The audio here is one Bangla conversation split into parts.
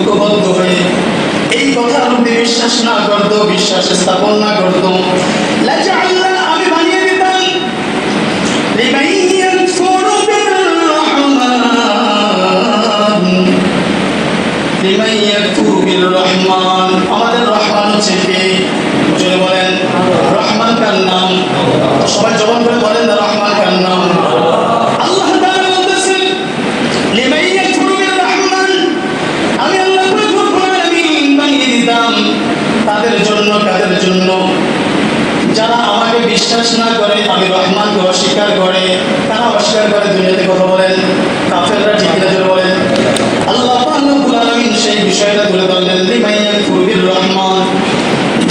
ঐক্যবদ্ধ হয়ে এই কথার মধ্যে বিশ্বাস না করতো, বিশ্বাস স্থাপন না করতো, লাজাআলনা আমি বানিয়ে দিতাম লিমান ইয়াকফুরু বির-রহমান, লিমান ইয়াকফুরু বির-রহমান। আমাদের রহমান হচ্ছে কে? জোরে বলেন, রহমান কার নাম? সবাই জবান করে বলেন না, রহমান কার নাম? আল্লাহ তাআলা বলতেছেন লিমান ইয়াকফুরু বির-রহমান, আমি আল্লাহ রব্বুল আলামিন বানিয়ে দিতাম তাদের জন্য। কাদের জন্য? যারা আমাকে বিশ্বাস না করে, আমি রহমানকে অস্বীকার করে। তারা অস্বীকার করে দুনিয়াতে কথা বলেন, কাফেররা, ঠিক না? জোরে বলেন। আল্লাহ রব্বুল আলামিন সেই বিষয়টা তুলে ধরলেন, লিমান ইয়াকফুরু বির-রহমান,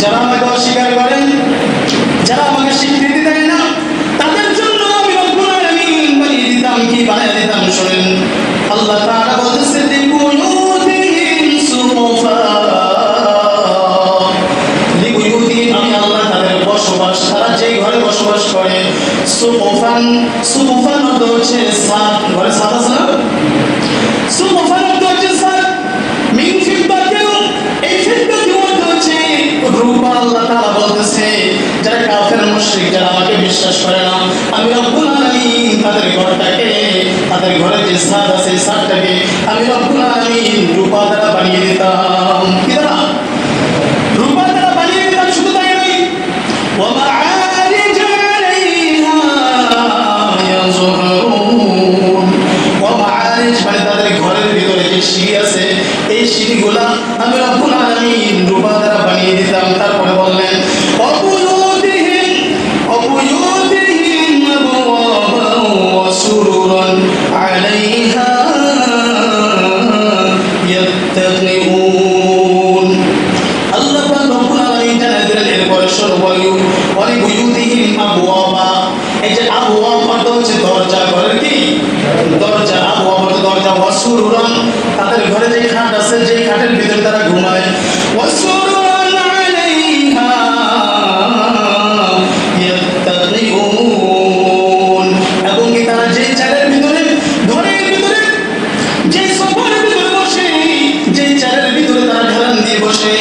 যারা আমাকে অস্বীকার করেন, যারা আমাকে স্বীকৃতি দেয় না, তাদের জন্য আমি রব্বুল আলামিন বানিয়ে দিতাম। কি বানিয়ে দিতাম? শুনেন, আল্লাহ তাআলা বলতেছেন লিবুয়ুতিহিম সুকুফা, লিবুয়ুতিহিম আমি আল্লাহ তাদের বসবাস, তারা যে ঘরে বসবাস করে, সুকুফান, সুকুফান অর্থ হচ্ছে ছাদ, ঘরে ছাদ আছে না? সুকুফান অর্থ হচ্ছে ছাদ, মিন ফিদ্দাতিন, এই ফিদ্দাতি অর্থ হচ্ছে রূপা। আল্লাহ তাআলা বলতেছে যারা কাফের মুশরিক, যারা আমাকে বিশ্বাস করে না, আমি রব্বুল আলামিন তাদের ঘরটাকে, তাদের ঘরে যে ছাদ আছে এই ছাদটাকে আমি রব্বুল আলামিন রূপা দ্বারা বানিয়ে দিতাম। কি দ্বারা? রূপা দ্বারা বানিয়ে দিতাম। শুধু তাই নয়, ওয়া মাআরিজ আলাইহা ইয়াযহারুন, ওয়া মাআরিজ মানে তাদের ঘরের ভিতরে যে সিঁড়ি আছে, এই সিঁড়িগুলা আমি রব্বুল আলামিন রূপা দ্বারা বানিয়ে দিতাম। তারপরে বললেন অবুয়ুতিহিম, অবুয়ুতিহিম আবওয়াবান ওয়া সুরুরান আলাইহা ইয়াত্তাকিউন। আল্লাহ রব্বুল আলামিন জানালেন এরপরে ওয়ালিবুয়ুতিহিম আবওয়াবা, এই যে আবওয়াব অর্থ হচ্ছে দরজা, ঘরের কি দরজা, আবওয়াব অর্থ দরজা, ওয়া সুরুরান তাদের ঘরে যে খাট আছে, যে খাটের ভিতরে তারা ঘুমায়, ওয়া সুরুরান আলাইহা ইয়াত্তাকিউন, এবং কি তারা যে চালের ভিতরে, ঘরের ভিতরে যে সোফার ভিতরে বসে, যে চালের ভিতরে তারা ঢালান দিয়ে বসে,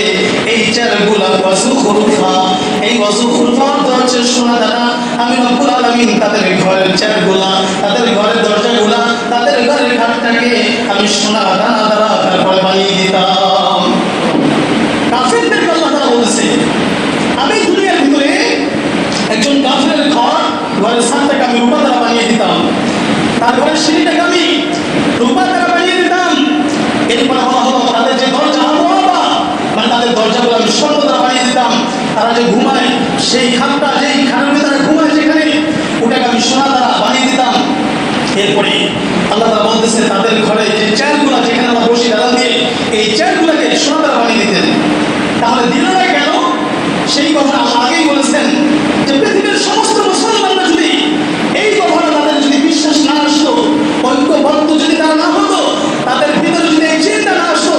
এই চালগুলা ওয়াজুখরুফা, এই ওয়াজুখরুফা অর্থ হচ্ছে সোনা দ্বারা আমি রব্বুল আলামিন তাদের ঘরের চালগুলা, তাদের ঘরের দরজাগুলা, তাদের ঘরের খাটটাকে আমি সোনা দানা দ্বারা তারপরে বানিয়ে দিতাম। কাফেরদেরকে আল্লাহ তাআলা বলছে আমি দুনিয়ার ভিতরে একজন কাফেরের ঘরের ছাদটাকে আমি রূপা দ্বারা বানিয়ে দিতাম, তার ঘরের সিঁড়িটাকে আমি রূপা দ্বারা বানিয়ে দিতাম। এরপরে বলা হলো তাদের যে দরজা আবওয়াবা, মানে তাদের দরজাগুলো আমি স্বর্ণ দ্বারা বানিয়ে দিতাম। তারা যে ঘুমায় সেই খাটটা, যেই খাটের ভিতরে ঘুমায় যেখানে, ওটাকে আমি সোনা দ্বারা বানিয়ে দিতাম। এরপরে আল্লাহ তাআলা বলতেছে তাদের ঘরে যে চেয়ারগুলো, যেখানে আমরা বসি দাঁড়ান দিয়ে, এই চেয়ারগুলোকে সোনা দ্বারা বানিয়ে দিতেন। তাহলে দিল না কেন? সেই কথা আল্লাহ আগেই বলেছেন যে পৃথিবীর সমস্ত মুসলমানরা যদি এই কথাটা তাদের যদি বিশ্বাস না আসতো, ঐক্যবদ্ধ যদি তারা না হতো, তাদের ভিতরে যদি এই চিন্তা না আসতো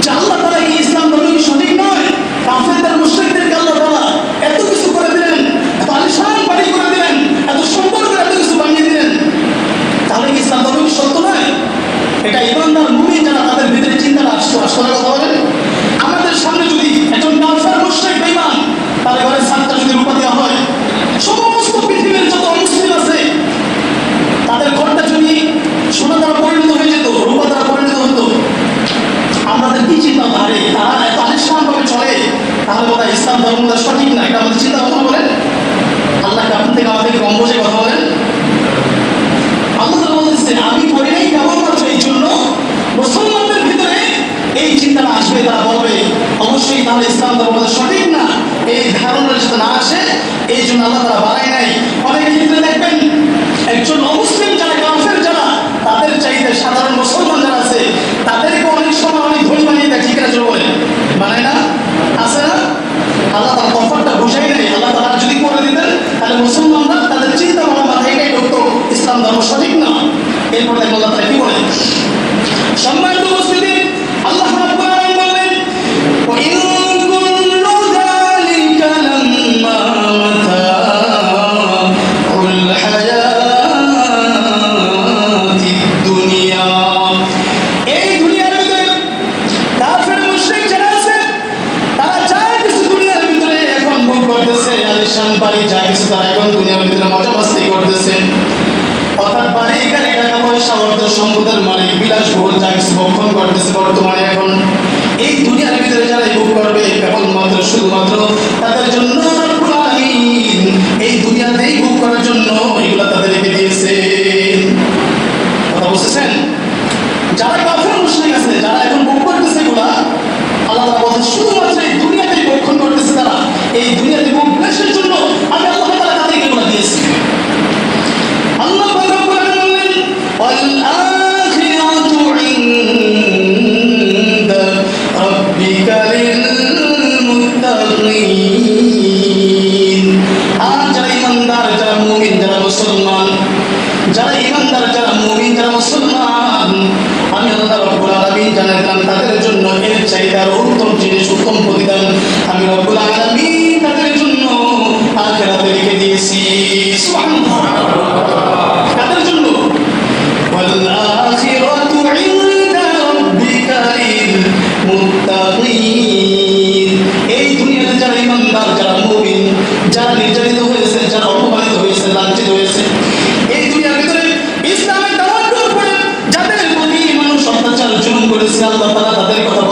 যে আল্লাহ তাআলা এই ইসলাম ধর্ম কি সঠিক নয়, কাফেরদের মুশরিকদেরকে আল্লাহ তাআলা এত কিছু করে দিলেন, এত আলিশান বাড়ি করে দিলেন, এত সুন্দর করে এত কিছু বানিয়ে দিলেন, তাহলে কি ইসলাম ধর্ম কি সত্য নয়? এটা ইমানদার মুমিন যারা, তাদের ভিতরে চিন্তাটা আসতো। আসলে কথা বলেন, আমাদের সামনে যদি একজন কাফের মুশরিক বেঈমান, তার ঘরের ছাদটা যদি রূপা দেওয়া হয়, সমস্ত পৃথিবীর যত মুসলিম আছে তাদের ঘরটা যদি সোনা দ্বারা পরিণত হয়ে যেত, রূপা দ্বারা পরিণত হতো, আমাদের কি চিন্তা? তাহলে তারা এত আলিশান ভাবে চলে, তাহলে বোধহয় ইসলাম ধর্মটা সঠিক না। এটা আমাদের চিন্তা কথা বলেন। আল্লাহকে আপনি থেকে আমাদেরকে কম বোঝে কথা বলেন। আল্লাহ তাআলা বলতেছেন আমি করি নাই কেবলমাত্র এই জন্য মুসলমানদের ভিতরে এই চিন্তাটা আসবে, তারা বলবে অবশ্যই তাহলে ইসলাম ধর্ম সঠিক না, এই ধারণা যাতে না আসে এই জন্য আল্লাহ তাআলা বানায় নাই। অনেক ক্ষেত্রে দেখবেন একজন অমুসলিম যারা, কাফের যারা, তাদের চাইতে সাধারণ মুসলমান যারা আছে তাদেরকে অনেক সময় অনেক ধনী বানিয়ে দেয়, ঠিক আছে বলে বানায় না? আছে না? আল্লাহ তাআলা তফাৎটা বুঝাই নাই। আল্লাহ তাআলা যদি করে দিতেন তাহলে মুসলমানরা তাদের চিন্তা ভাবনা মাথায় এটাই ঢুকতো ইসলাম ধর্ম সঠিক না। এরপর দেখো আল্লাহ তাআলা কি বলেন। সম্মানিত উপস্থিতি, আল্লাহ রাব্বুল আলামিন বলেন ওয়া ইন কুল্লু যালিকা লাম্মা মাতাউল হায়াত বাড়ি যা কিছু তারা এখন দুনিয়ার ভিতরে মজা মাস্তি করতেছে। অর্থাৎ বাড়ি গাড়ি টাকা পয়সা অর্থ সম্পদের মালিক বিলাসবহুল যা কিছু ভক্ষণ করতেছে বর্তমানে এখন এই দুনিয়ার ভিতরে যারা ভোগ করবে কেবলমাত্র শুধুমাত্র তাদের জন্য রব্বুল আলামিন এই দুনিয়াতেই ভোগ করার জন্য এগুলো তাদেরকে দিয়েছে। কথা বুঝতেছেন? যারা কাফের মুশরিক আছে যারা এখন ভোগ করতেছে এগুলা আল্লাহ তাআলা বলেন শুধুমাত্র এই দুনিয়াতেই ভক্ষণ করতেছে তারা এই দুনিয়াতে ভোগ বিলাসের জন্য আমি আল্লাহ তাআলা তাদেরকে এগুলো দিয়েছি। আল্লাহ পাক রব্বুল আলামিন বলেন ওয়াল আখিরাতু ইনদা রাব্বিকা লিল মুত্তাকিন। আর যারা ঈমানদার যারা মুমিন যারা মুসলমান যারা ঈমানদার যারা মুমিন যারা মুসলমান আমি আল্লাহ রব্বুল আলামিন জানাই দিলাম তাদের জন্য এর চাইতে আরো উত্তম জিনিস উত্তম প্রতিদান আমি রব্বুল আলামিন তাদের জন্য আখিরাতে রেখে দিয়েছি। সুবহানাল্লাহ। কাদের জন্য? ওয়াল আখিরাতু ইনদা রাব্বিকা লিল মুত্তাকিন। এই দুনিয়াতে যারা ঈমানদার যারা মুমিন যারা নির্যাতিত হয়েছে যারা অপমানিত হয়েছে লাঞ্ছিত হয়েছে এই দুনিয়ার ভিতরে ইসলামের দাওয়াত দেওয়ার পরে যাদের প্রতি মানুষ অত্যাচার জুলুম করেছে আল্লাহ তাআলা তাদের কথা